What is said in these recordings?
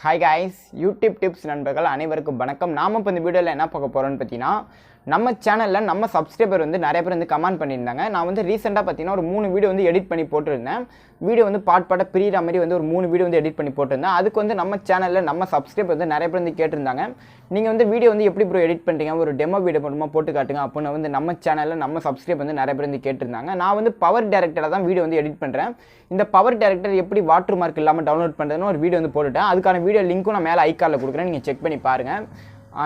Hi guys, YouTube tips நண்பர்கள் அனைவருக்கும் வணக்கம். நாம இப்ப இந்த வீடியோல என்ன பார்க்க போறோம்னு பார்த்தீங்கன்னா நம்ம சேனல்ல நம்ம சப்ஸ்கிரைபர் வந்து நிறைய பேர் வந்து கமெண்ட் பண்ணிருந்தாங்க. நான் வந்து ரீசன்ட்டா பார்த்தீங்கன்னா ஒரு 3 வீடியோ வந்து எடிட் பண்ணி போட்டுருந்தேன். வீடியோ வந்து பார்ட் பிரியிற மாதிரி வந்து ஒரு 3 வீடியோ வந்து எடிட் பண்ணி போட்டுருந்தேன். அதுக்கு வந்து நம்ம சேனல்ல நம்ம சப்ஸ்கிரைபர் வந்து நிறைய பேர் வந்து கேட்டிருந்தாங்க. நீங்க வந்து வீடியோ வந்து எப்படி ப்ரோ எடிட் பண்றீங்க? ஒரு டெமோ வீடியோ மட்டுமா போட்டு காட்டுங்க அப்படின்னு வந்து நம்ம சேனல்ல நம்ம சப்ஸ்கிரைபர் வந்து நிறைய பேர் வந்து கேட்டிருந்தாங்க. நான் வந்து பவர் டைரக்டரா தான் வீடியோ வந்து எடிட் பண்றேன். இந்த பவர் டைரக்டர் எப்படி வாட்டர் மார்க் இல்லாம டவுன்லோட் பண்றதுன்னு ஒரு வீடியோ வந்து போட்டுட்டேன். அதுக்கான வீடியோ லிங்க்கும் நான் மேலே ஐகான்ல கொடுக்குறேன், நீங்க செக் பண்ணி பாருங்க.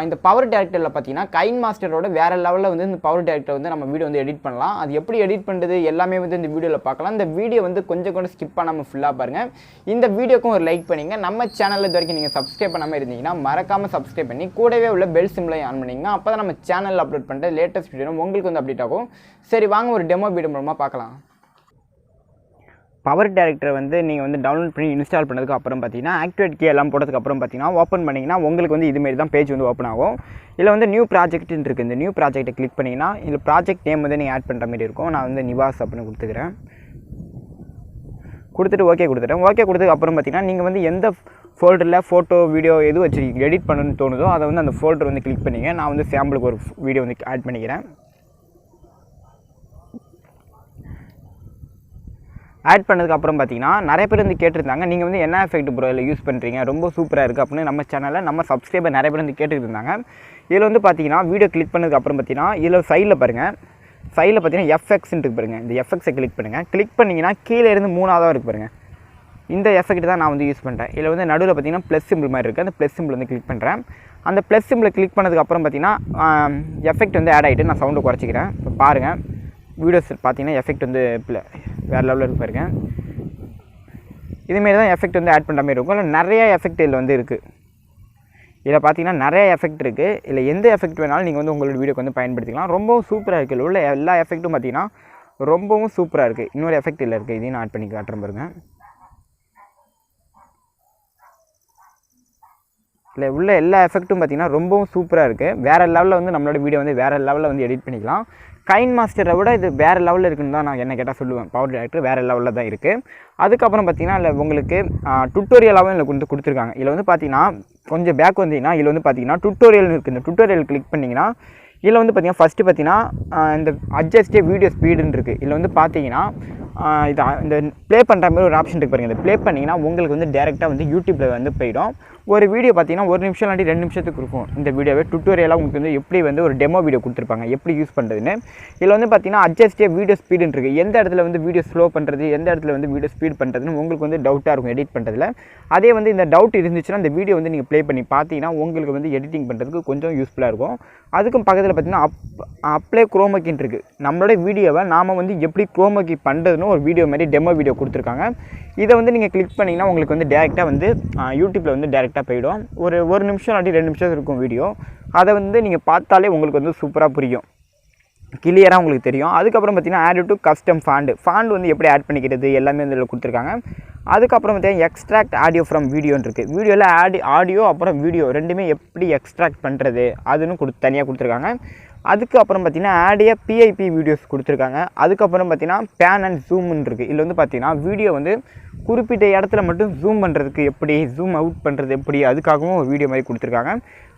இந்த பவர் டைரக்டரில் பார்த்தீங்கன்னா கைன் மாஸ்டரோட வேறு லெவலில் வந்து இந்த பவர் டைரக்டர் வந்து நம்ம வீடியோ வந்து எடிட் பண்ணலாம். அது எப்படி எடிட் பண்ணுறது எல்லாமே வந்து இந்த வீடியோவில் பார்க்கலாம். இந்த வீடியோ வந்து கொஞ்சம் ஸ்கிப் பண்ணாமல் ஃபுல்லாக பாருங்கள். இந்த வீடியோக்கும் ஒரு லைக் பண்ணிங்க. நம்ம சேனலில் இது வரைக்கும் நீங்கள் சப்ஸ்கிரைப் பண்ணாமல் இருந்தீங்கன்னா மறக்காமல் சப்ஸ்கிரைப் பண்ணி கூடவே உள்ள பெல் சிம்லையும் ஆன் பண்ணிங்க. அப்போ தான் நம்ம சேனலில் அப்லோட் பண்ணுற லேட்டஸ்ட் வீடியோ உங்களுக்கு வந்து அப்டேட் ஆகும். சரி வாங்க ஒரு டெமோ வீடியோ மூலமாக பார்க்கலாம். பவர் டைரக்டரை வந்து நீங்கள் வந்து டவுன்லோட் பண்ணி இன்ஸ்டால் பண்ணதுக்கு அப்புறம் பார்த்தீங்கன்னா ஆக்டிவேட் கீ எல்லாம் போட்டதுக்கு அப்புறம் பார்த்தீங்கன்னா ஓப்பன் பண்ணிங்கன்னா உங்களுக்கு வந்து இதுமாரி தான் பேஜ் வந்து ஓப்பன் ஆகும். இதில் வந்து நியூ ப்ராஜெக்ட்னு இருக்குது. இந்த நியூ ப்ராஜெக்ட்டை கிளிக் பண்ணிங்கன்னா இதில் ப்ராஜெக்ட் நேம் வந்து நீங்கள் ஆட் பண்ணுற மாதிரி இருக்கும். நான் வந்து நிவாஸ் அப்படின்னு கொடுத்துக்கிறேன். கொடுத்துட்டு ஓகே கொடுத்துட்டேன். ஓகே கொடுத்ததுக்கு அப்புறம் பார்த்தீங்கன்னா நீங்கள் வந்து எந்த ஃபோல்டரில் ஃபோட்டோ வீடியோ எது வச்சுருக்கீங்க எடிட் பண்ணணும்னு தோணுதோ அதை வந்து அந்த ஃபோல்டர் வந்து கிளிக் பண்ணிங்க. நான் வந்து சாம்பிளுக்கு ஒரு வீடியோ வந்து ஆட் பண்ணிக்கிறேன். ஆட் பண்ணதுக்கப்புறம் பார்த்தீங்கன்னா நிறைய பேர் வந்து கேட்டிருந்தாங்க, நீங்கள் வந்து என்ன எஃபெக்ட் ப்ரோ இதில் யூஸ் பண்ணுறீங்க, ரொம்ப சூப்பராக இருக்குது அப்படின்னு நம்ம சேனலில் நம்ம சப்ஸ்கிரைபர் நிறைய பேர் வந்து கேட்டுட்டு இருந்தாங்க. இதில் வந்து பார்த்தீங்கன்னா வீடியோ கிளிக் பண்ணதுக்கப்புறம் பார்த்தீங்கன்னா இதில் சைடில் பாருங்கள், சைடில் பார்த்தீங்கன்னா எஃப்எக்ஸ்ன்னு இருக்கு பாருங்கள். இந்த எஃப்எக்ஸை கிளிக் பண்ணுங்கள். கிளிக் பண்ணிங்கன்னா கீழே இருந்து 3ஆவதாக இருக்குது பாருங்கள். இந்த எஃபெக்ட் தான் நான் வந்து யூஸ் பண்ணுறேன். இதில் வந்து நடுவில் பார்த்தீங்கன்னா ப்ளஸ் சிம்பிள் மாதிரி இருக்குது. அந்த ப்ளஸ் சிம்பிள் வந்து கிளிக் பண்ணுறேன். அந்த ப்ளஸ் சிம்பிளை கிளிக் பண்ணதுக்கப்புறம் பார்த்தீங்கன்னா எஃபெக்ட் வந்து ஆட் ஆகிட்டு நான் சவுண்டை குறைச்சிக்கிறேன். இப்போ பாருங்கள் வீடியோஸ் பார்த்தீங்கன்னா எஃபெக்ட் வந்து வேறு லெவலில் இருக்கு பாருங்க. இதுமாரி தான் எஃபெக்ட் வந்து ஆட் பண்ணுற மாதிரி இருக்கும். இல்லை நிறைய எஃபெக்ட் இதில் வந்து இருக்குது. இதில் பார்த்தீங்கன்னா நிறைய எஃபெக்ட் இருக்குது. இல்லை எந்த எஃபெக்ட் வேணாலும் நீங்கள் வந்து உங்களோட வீடியோக்கு வந்து பயன்படுத்திக்கலாம். ரொம்பவும் சூப்பராக இருக்குது. உள்ள எல்லா எஃபெக்ட்டும் பார்த்தீங்கன்னா ரொம்பவும் சூப்பராக இருக்குது. இன்னொரு எஃபெக்ட் இல்லை இருக்குது, இதையும் நான் ஆட் பண்ணி காட்டுறேன் பாருங்க. இல்லை உள்ள எல்லா எஃபெக்ட்டும் பார்த்தீங்கன்னா ரொம்பவும் சூப்பராக இருக்குது. வேறு லெவலில் வந்து நம்மளோட வீடியோ வந்து வேறு லெவலில் வந்து எடிட் பண்ணிக்கலாம். கைன் மாஸ்டரை விட இது வேறு லெவலில் இருக்குன்னு தான் நான் என்ன கேட்டால் சொல்லுவேன். பவர் டைரக்டர் வேறு லெவலில் தான் இருக்குது. அதுக்கப்புறம் பார்த்தீங்கன்னா இல்லை உங்களுக்கு டுட்டோரியலாகவும் இதில் வந்து கொடுத்துருக்காங்க. இதில் வந்து பார்த்தீங்கன்னா கொஞ்சம் பேக் வந்தீங்கன்னா இதில் வந்து பார்த்தீங்கன்னா டுட்டோரியல் இருக்குது. இந்த டுட்டோரியல் கிளிக் பண்ணிங்கன்னா இதில் வந்து பார்த்தீங்கன்னா ஃபஸ்ட்டு பார்த்தீங்கன்னா இந்த அட்ஜஸ்டே வீடியோ ஸ்பீடுன்னு இருக்குது. இதில் வந்து பார்த்தீங்கன்னா இந்த ப்ளே பண்ணுற மாதிரி ஒரு ஆப்ஷன் இருக்குது பாருங்கள். இந்த ப்ளே பண்ணிங்கன்னா உங்களுக்கு வந்து டேரெக்டாக வந்து யூடியூப்பில் வந்து போயிடும். ஒரு வீடியோ பார்த்தீங்கன்னா 1 நிமிஷம் இல்லாட்டி 2 நிமிஷத்துக்கு இருக்கும். இந்த வீடியோவை டுட்டோரியலாக உங்களுக்கு வந்து எப்படி வந்து ஒரு டெமோ வீடியோ கொடுத்துருப்பாங்க எப்படி யூஸ் பண்ணுறதுன்னு. இதில் வந்து பார்த்தீங்கன்னா அட்ஜஸ்டே வீடியோ ஸ்பீடுன்னு இருக்குது. எந்த இடத்துல வந்து வீடியோ ஸ்லோ பண்ணுறது, எந்த இடத்துல வந்து வீடியோ ஸ்பீட் பண்ணுறதுன்னு உங்களுக்கு வந்து டவுட்டாக இருக்கும் எடிட் பண்ணுறதுல. அதே வந்து இந்த டவுட் இருந்துச்சுன்னா இந்த வீடியோ வந்து நீங்கள் ப்ளே பண்ணி பார்த்தீங்கன்னா உங்களுக்கு வந்து எடிட்டிங் பண்ணுறதுக்கு கொஞ்சம் யூஸ்ஃபுல்லாக இருக்கும். அதுக்கும் பக்கத்தில் பார்த்தீங்கன்னா அப்ளை குரோமக்கின்னு இருக்குது. நம்மளோட வீடியோவை நாம் வந்து எப்படி குரோமக்கி பண்ணுறதுன்னு ஒரு வீடியோ மாதிரி டெமோ வீடியோ கொடுத்துருக்காங்க. இதை வந்து நீங்கள் கிளிக் பண்ணிங்கன்னா உங்களுக்கு வந்து டேரெக்டாக வந்து யூடியூப்பில் வந்து டேரெக்டாக போயிடும். ஒரு நிமிஷம் இல்லாட்டி 2 நிமிஷம் இருக்கும் வீடியோ. அதை வந்து நீங்கள் பார்த்தாலே உங்களுக்கு வந்து சூப்பராக புரியும், கிளியராக உங்களுக்கு தெரியும். அதுக்கப்புறம் பார்த்தீங்கன்னா ஆட் டு கஸ்டம் ஃபாண்ட் வந்து எப்படி ஆட் பண்ணிக்கிறது எல்லாமே வந்து இதில் கொடுத்துருக்காங்க. அதுக்கப்புறம் பார்த்தீங்கன்னா எக்ஸ்ட்ராக்ட் ஆடியோ ஃப்ரம் வீடியோன்னு இருக்குது. வீடியோவில் ஆடியோ அப்புறம் வீடியோ ரெண்டுமே எப்படி எக்ஸ்ட்ராக்ட் பண்ணுறது அதுன்னு தனியாக கொடுத்துருக்காங்க. அதுக்கப்புறம் பார்த்தீங்கன்னா ஆடியோ பிஐபி வீடியோஸ் கொடுத்துருக்காங்க. அதுக்கப்புறம் பார்த்தீங்கன்னா பேன் அண்ட் ஜூம்னு இருக்குது. இதில் வந்து பார்த்தீங்கன்னா வீடியோ வந்து குறிப்பிட்ட இடத்துல மட்டும் ஜூம் பண்ணுறதுக்கு எப்படி, ஜூம் அவுட் பண்ணுறது எப்படி, அதுக்காகவும் ஒரு வீடியோ மாதிரி கொடுத்துருக்காங்க.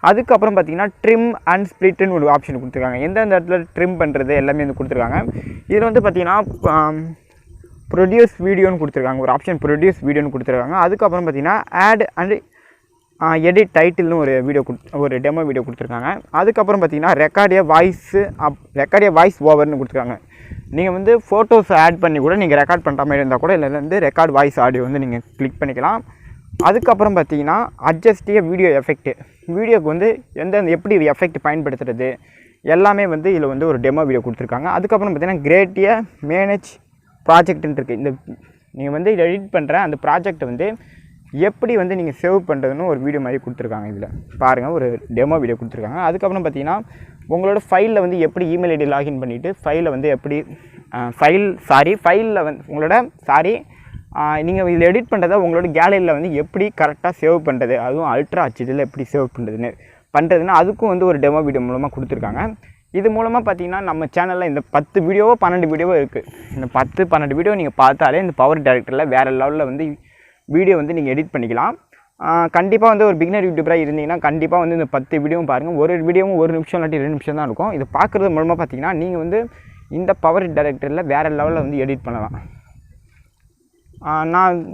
அதுக்கப்புறம் பார்த்தீங்கன்னா ட்ரிம் அண்ட் ஸ்ப்ளிட்னு ஒரு ஆப்ஷன் கொடுத்துருக்காங்க. எந்தெந்த இடத்துல ட்ரிம் பண்ணுறது எல்லாமே வந்து கொடுத்துருக்காங்க. இதில் வந்து பார்த்தீங்கன்னா ப்ரொடியூஸ் வீடியோன்னு கொடுத்துருக்காங்க. ஒரு ஆப்ஷன் ப்ரொடியூஸ் வீடியோன்னு கொடுத்துருக்காங்க. அதுக்கப்புறம் பார்த்தீங்கன்னா ஆட் அண்ட் எடிட் டைட்டில்னு ஒரு டெமோ வீடியோ கொடுத்துருக்காங்க. அதுக்கப்புறம் பார்த்தீங்கன்னா ரெக்கார்டிய வாய்ஸ் ஓவர்னு கொடுத்துருக்காங்க. நீங்கள் வந்து ஃபோட்டோஸ் ஆட் பண்ணி கூட நீங்கள் ரெக்கார்ட் பண்ணுற மாதிரி இருந்தால் கூட இதில் வந்து ரெக்கார்ட் வாய்ஸ் ஆடியோ வந்து நீங்கள் கிளிக் பண்ணிக்கலாம். அதுக்கப்புறம் பார்த்தீங்கன்னா அட்ஜஸ்டிய வீடியோ எஃபெக்ட், வீடியோக்கு வந்து எப்படி எஃபெக்ட் பயன்படுத்துறது எல்லாமே வந்து இதில் வந்து ஒரு டெமோ வீடியோ கொடுத்துருக்காங்க. அதுக்கப்புறம் பார்த்தீங்கன்னா கிரியேட்டிய மேனேஜ் ப்ராஜெக்ட்னு இருக்குது. இந்த நீங்கள் வந்து எடிட் பண்ணுற அந்த ப்ராஜெக்டை வந்து எப்படி வந்து நீங்கள் சேவ் பண்ணுறதுன்னு ஒரு வீடியோ மாதிரி கொடுத்துருக்காங்க. இதில் பாருங்கள் ஒரு டெமோ வீடியோ கொடுத்துருக்காங்க. அதுக்கப்புறம் பார்த்தீங்கன்னா உங்களோட ஃபைலில் வந்து எப்படி இமெயில் ஐடி லாகின் பண்ணிவிட்டு ஃபைலை வந்து எப்படி ஃபைலில் வந்து உங்களோட நீங்கள் இதில் எடிட் பண்ணுறதை உங்களோட கேலரியில் வந்து எப்படி கரெக்டாக சேவ் பண்ணுறது, அதுவும் அல்ட்ரா ஹெச்டியில் எப்படி சேவ் பண்ணுறதுன்னு அதுக்கும் வந்து ஒரு டெமோ வீடியோ மூலமாக கொடுத்துருக்காங்க. இது மூலமாக பார்த்தீங்கன்னா நம்ம சேனலில் இந்த 10 வீடியோவோ 12 வீடியோவோ இருக்குது. இந்த 10-12 வீடியோ நீங்கள் பார்த்தாலே இந்த பவர் டைரக்டரில் வேறு லெவலில் வந்து வீடியோ வந்து நீங்கள் எடிட் பண்ணிக்கலாம். கண்டிப்பாக வந்து ஒரு பிகினர் யூடியூபராக இருந்தீங்கன்னா கண்டிப்பாக வந்து இந்த 10 வீடியோவும் பாருங்கள். ஒரு வீடியோவும் 1 நிமிஷம் இல்லாட்டி 2 நிமிஷம் தான் இருக்கும். இது பார்க்குறது மூலமாக பார்த்தீங்கன்னா நீங்கள் வந்து இந்த பவர் டைரக்டரில் வேறு லெவலில் வந்து எடிட் பண்ணலாம்.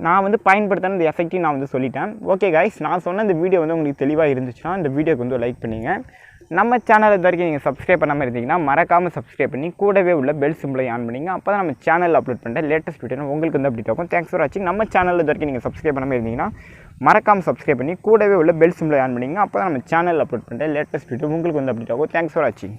நான் வந்து பயன்படுத்தின இந்த எஃபெக்டையும் நான் வந்து சொல்லிட்டேன். ஓகே கைஸ், நான் சொன்ன இந்த வீடியோ வந்து உங்களுக்கு தெளிவாக இருந்துச்சுன்னா இந்த வீடியோக்கு வந்து லைக் பண்ணிங்க. நம்ம சேனல் இது வரைக்கும் நீங்கள் சப்ஸ்கிரைப் பண்ணாமல் இருந்தீங்கன்னா மறக்காமல் சப்ஸ்கிரைப் பண்ணி கூடவே உள்ள பெல் சிம்பிளை ஆன் பண்ணிங்க. அப்போ தான் நம்ம சேனலில் அப்லோட் பண்ணுற லேட்டஸ்ட் வீடியோ உங்களுக்கு வந்து அப்டேட் ஆகும். தேங்க்ஸ் ஃபார் வாட்சிங். நம்ம சேனல் இது வரைக்கும் நீங்கள் சப்ஸ்கிரைப் பண்ணாமல் இருந்தீங்கன்னா மறக்காமல் சப்ஸ்கிரைப் பண்ணி கூடவே உள்ள பெல் சிம்பிளை ஆன் பண்ணிங்க. அப்போ தான் நம்ம சேனலில் அப்லோட் பண்ணுற லேட்டஸ்ட் வீடியோ உங்களுக்கு வந்து அப்டேட் ஆகும். தேங்க்ஸ் ஃபார் வாட்சிங்.